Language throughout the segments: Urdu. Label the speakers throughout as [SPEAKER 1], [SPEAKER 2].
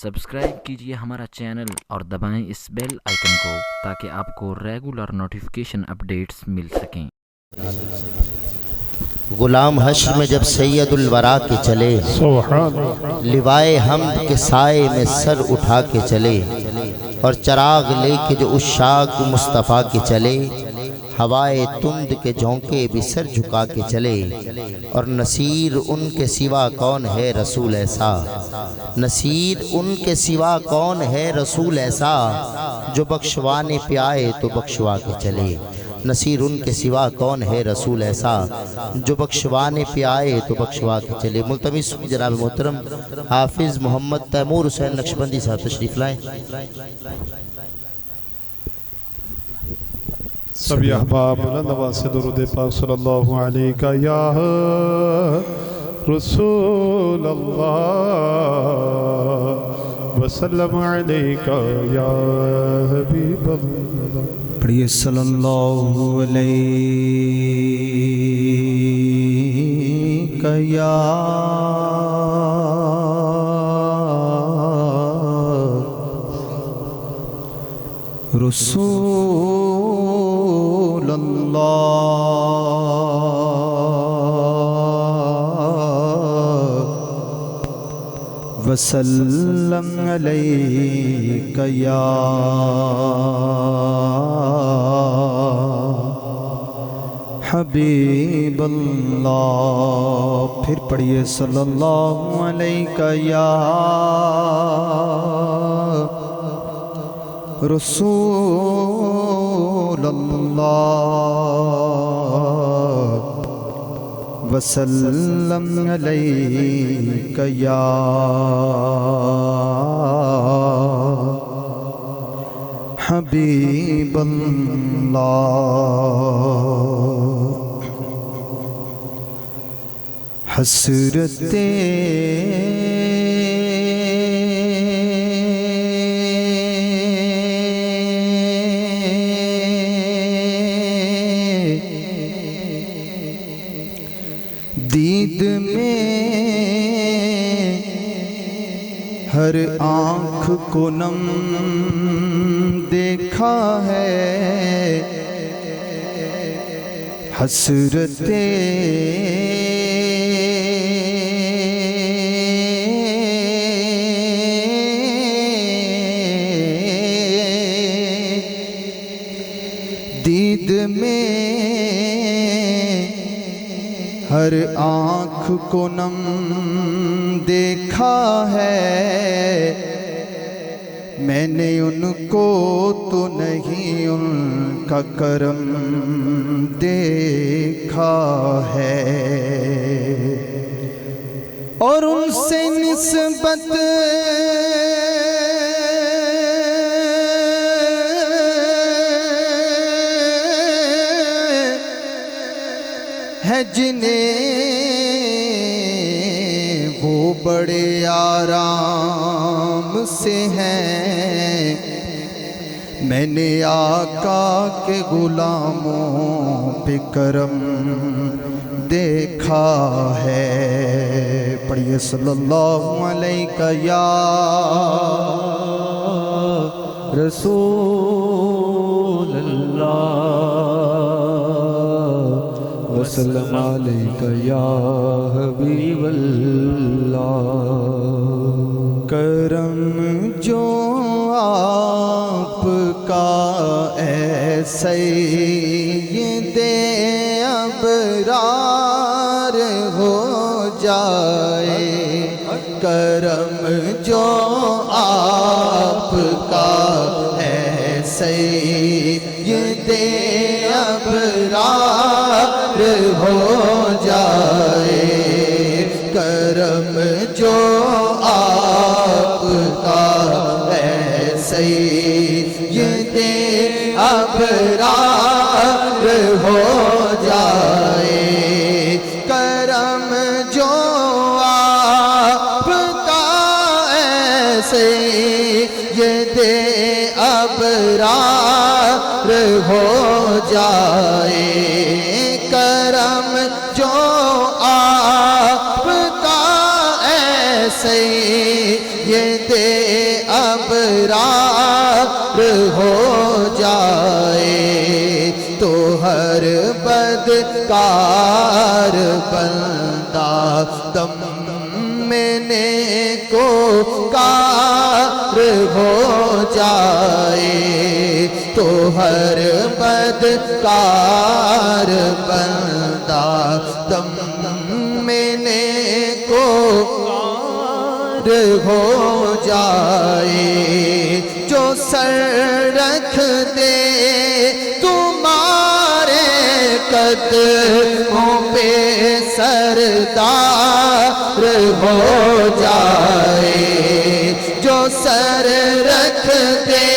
[SPEAKER 1] سبسکرائب کیجئے ہمارا چینل اور دبائیں اس بیل آئیکن کو تاکہ آپ کو ریگولر نوٹیفیکیشن اپڈیٹس مل سکیں۔
[SPEAKER 2] غلام حشر میں جب سید الورا کے چلے، لوائے حمد کے سائے میں سر اٹھا کے چلے، اور چراغ لے کے جو عشاق مصطفیٰ کے چلے، ہوائے تند کے جھونکے بھی سر جھکا کے چلے، اور نصیر ان کے سوا کون ہے رسول ایسا، نصیر ان کے سوا کون ہے رسول ایسا، جو بخشوانے پہ آئے تو بخشوا کے چلے، نصیر ان کے سوا کون ہے رسول ایسا، جو بخشوانے پہ آئے تو بخشوا کے چلے۔ ملتمس جناب محترم حافظ محمد تیمور حسین نقشبندی صاحب تشریف لائیں۔
[SPEAKER 3] سبھی احباب بلند آواز سے درود پاک صلی اللہ علیہ یا رسول اللہ وسلم علیہ یا حبیب اللہ۔
[SPEAKER 4] پڑھیے صلی اللہ علیہ یا رسول اللہ وسلم علیہ یا حبیب اللہ۔ پھر پڑھیے صلی اللہ علیہ یا رسول اللہ وسلم علیہ یا حبیب اللہ۔ دید میں ہر آنکھ کو نم دیکھا ہے، دید میں ہر آنکھ کو نم دیکھا ہے، میں نے ان کو تو نہیں ان کا کرم دیکھا ہے، اور ان سے نسبت ہے جنہیں وہ بڑے آرام سے ہیں، میں نے آقا کے غلاموں پہ کرم دیکھا ہے۔ پڑھیے صلی اللہ علیہ یا رسول اللہ وسلم علیہ یا حبیب اللہ۔ کرم جو آپ کا اے سید ابرار ہو جائے، کرم جو آپ کا اے سید ابرار ہو جائے، کرم جو آپ کا ہے سید ابرار ہو جائے، کرم جو آپ کا ہے سید ابرار ہو جائے، کرم جو آپ کا سید
[SPEAKER 2] ابرار ہو جائے تو ہر بدکار بندہ دم میں نیکوکار ہو جائے تو ہر بدکار بندہ دم میں نیکوکار ہو جائے جو سر رکھ دے تمہارے قدموں پہ سردار ہو جائے جو سر رکھ دے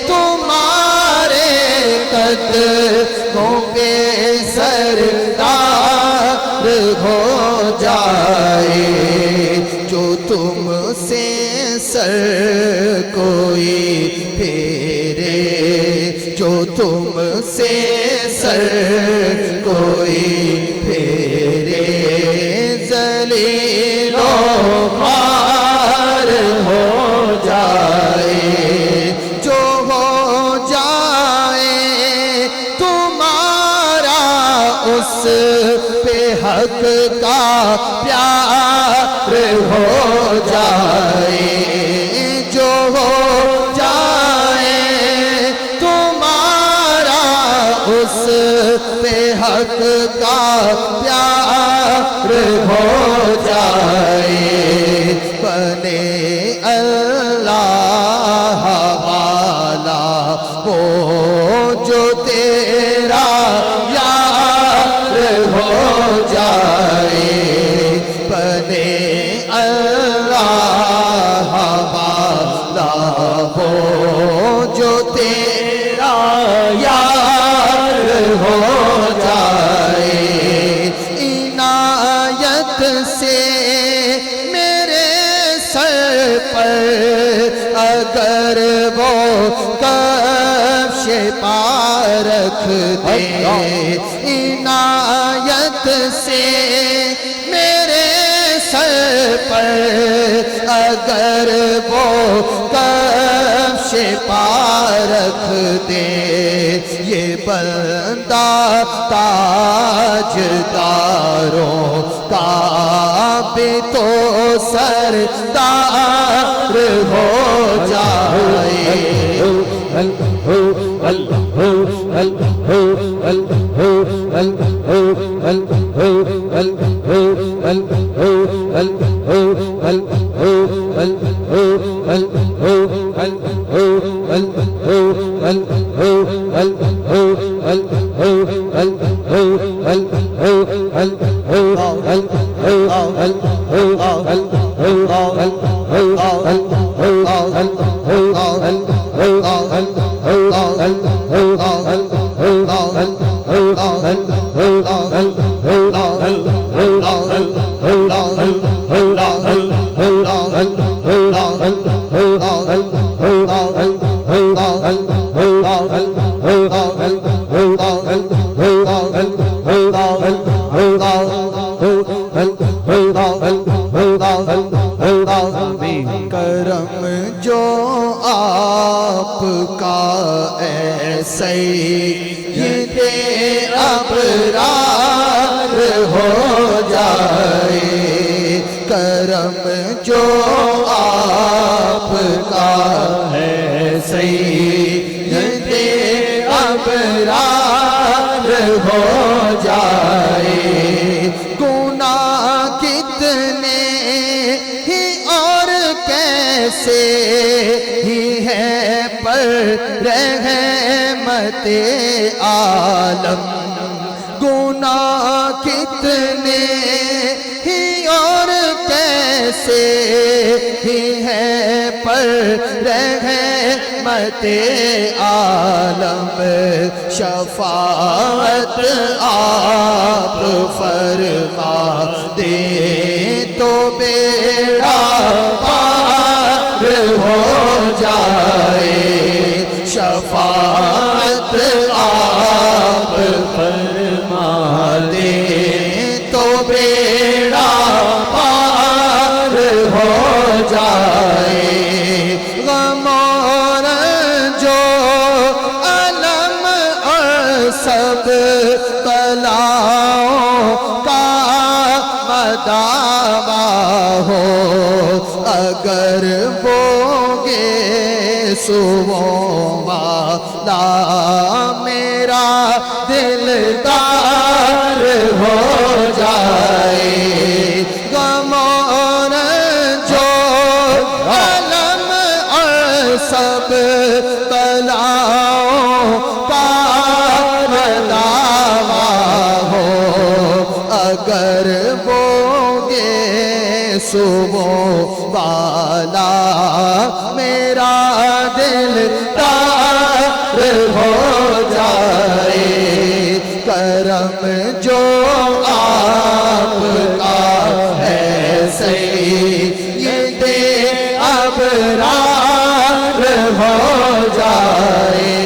[SPEAKER 2] تمہارے قدموں پہ سردار ہو جائے جو تم سے سر کوئی پھیرے جو تم سے سر کوئی پھیرے ذلیل و خوار ہو جائے جو ہو جائے تمہارا اس پہ حق کا پیار ہو جائے جو ہو جائے تمہارا اس پہ حق کا پیار ہو جائے بنے اللہ والا وہ جو تیرا یار ہو جائے بنے اللہ والا وہ جو تیرا یار ہو جائے عنایت سے میرے سر پر اگر وہ کفش پا رکھ دے عنایت سے میرے سر پر اگر وہ کفش پا رکھ دے یہ بندہ تاجداروں کا بھی تو سردار ہو جائے کرم جو آپ کا اے سید ابرار ہو جائے کرم جو آپ کا ہے سید ابرار ہو جائے گناہ کتنے ہی اور کیسے ہی ہے پر رحمت عالم گناہ کتنے ہی اور کیسے ہی ہے پر رحمت عالم شفاعت آپ فرما دے تو بیڑا پار ہو جائے شفاعت آپ فرما دے تو بیڑا پار ہو جائے
[SPEAKER 4] اگر بوگے صبح والا میرا دلدار ہو جائے غمون جو علم اور سب بلاؤں کا دعویٰ ہو اگر بوگے صبح والا میرا دلدار ہو جائے کرم جو آپ کا ہے سید ابرار ہو جائے